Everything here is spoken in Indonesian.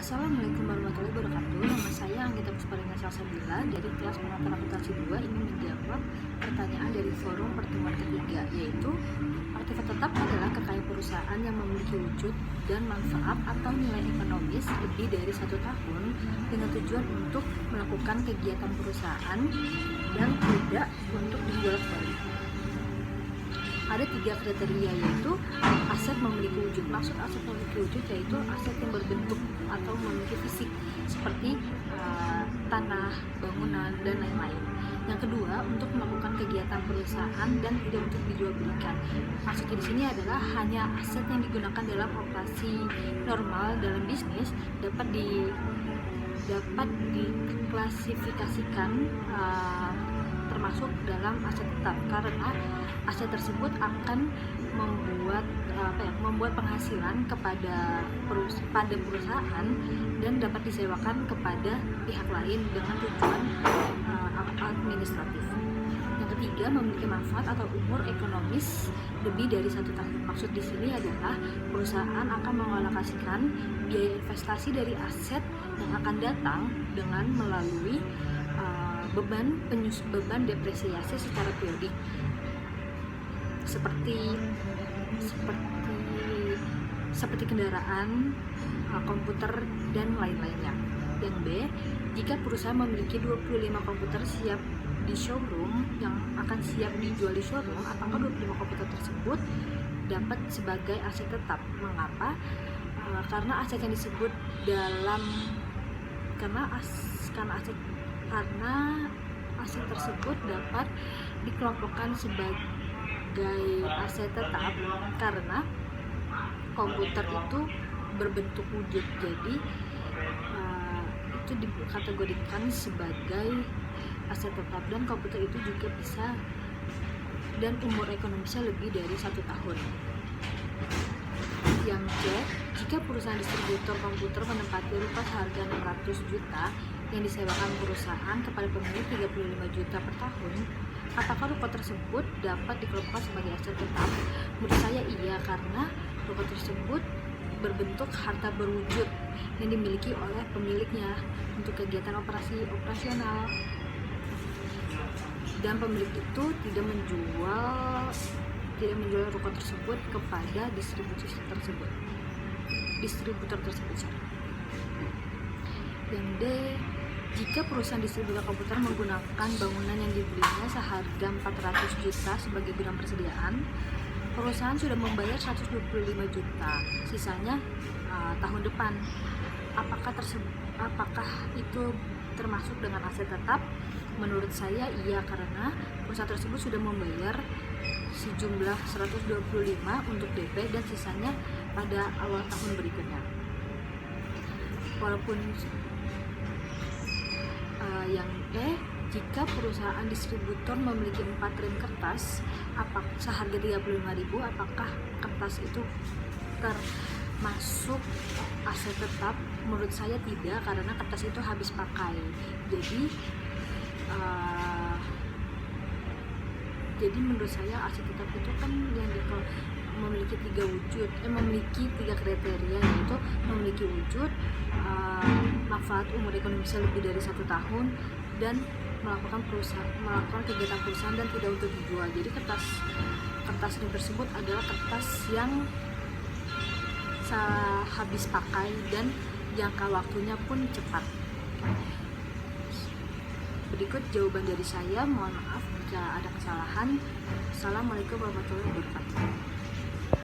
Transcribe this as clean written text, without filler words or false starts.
Assalamualaikum warahmatullahi wabarakatuh. Nama saya Anggita Pusparinga Salsabila dari kelas penata akuntansi 2 ingin menjawab pertanyaan dari forum pertemuan ketiga, yaitu aktiva tetap adalah kekayaan perusahaan yang memiliki wujud dan manfaat atau nilai ekonomis lebih dari 1 tahun dengan tujuan untuk melakukan kegiatan perusahaan dan tidak untuk dijual kembali. Ada 3 kriteria, yaitu aset memiliki wujud. Maksud aset memiliki wujud yaitu aset yang berbentuk atau memiliki fisik seperti tanah, bangunan, dan lain-lain. Yang kedua, untuk melakukan kegiatan perusahaan dan tidak untuk dijual belikan. Maksudnya di sini adalah hanya aset yang digunakan dalam operasi normal dalam bisnis dapat diklasifikasikan termasuk dalam aset tetap, karena aset tersebut akan membuat penghasilan kepada perusahaan dan dapat disewakan kepada pihak lain dengan tujuan administratif. Yang ketiga, memiliki manfaat atau umur ekonomis lebih dari 1 tahun. Maksud di sini adalah perusahaan akan mengalokasikan biaya investasi dari aset yang akan datang dengan melalui beban depresiasi secara periodik seperti kendaraan, komputer, dan lain-lainnya. Yang B, jika perusahaan memiliki 25 komputer siap di showroom yang akan siap dijual di showroom, apakah 25 komputer tersebut dapat sebagai aset tetap? Mengapa? Karena aset yang disebut karena aset tersebut dapat dikelompokkan sebagai aset tetap karena komputer itu berbentuk wujud, jadi itu dikategorikan sebagai aset tetap, dan komputer itu juga bisa dan umur ekonomisnya lebih dari 1 tahun. Yang C, jika perusahaan distributor komputer menempati rumah seharga 600 juta yang disewakan perusahaan kepada pemilik 35 juta per tahun, apakah ruko tersebut dapat dikelompokkan sebagai aset tetap? Menurut saya iya, karena ruko tersebut berbentuk harta berwujud yang dimiliki oleh pemiliknya untuk kegiatan operasional, dan pemilik itu tidak menjual ruko tersebut kepada distributor tersebut. Yang D, jika perusahaan distributor komputer menggunakan bangunan yang dibelinya seharga 400 juta sebagai gudang persediaan, perusahaan sudah membayar 125 juta, sisanya tahun depan. Apakah itu termasuk dengan aset tetap? Menurut saya iya, karena perusahaan tersebut sudah membayar sejumlah 125 untuk DP dan sisanya pada awal tahun berikutnya. Walaupun yang E, jika perusahaan distributor memiliki 4 rem kertas seharga 35.000, apakah kertas itu termasuk aset tetap? Menurut saya tidak, karena kertas itu habis pakai. Jadi menurut saya aset tetap itu kan yang memiliki 3 kriteria, yaitu memiliki wujud, manfaat umur ekonomisnya lebih dari 1 tahun, dan melakukan kegiatan perusahaan dan tidak untuk dijual. Jadi kertas ini tersebut adalah kertas yang habis pakai dan jangka waktunya pun cepat. Berikut jawaban dari saya, mohon maaf jika ada kesalahan. Assalamualaikum warahmatullahi wabarakatuh.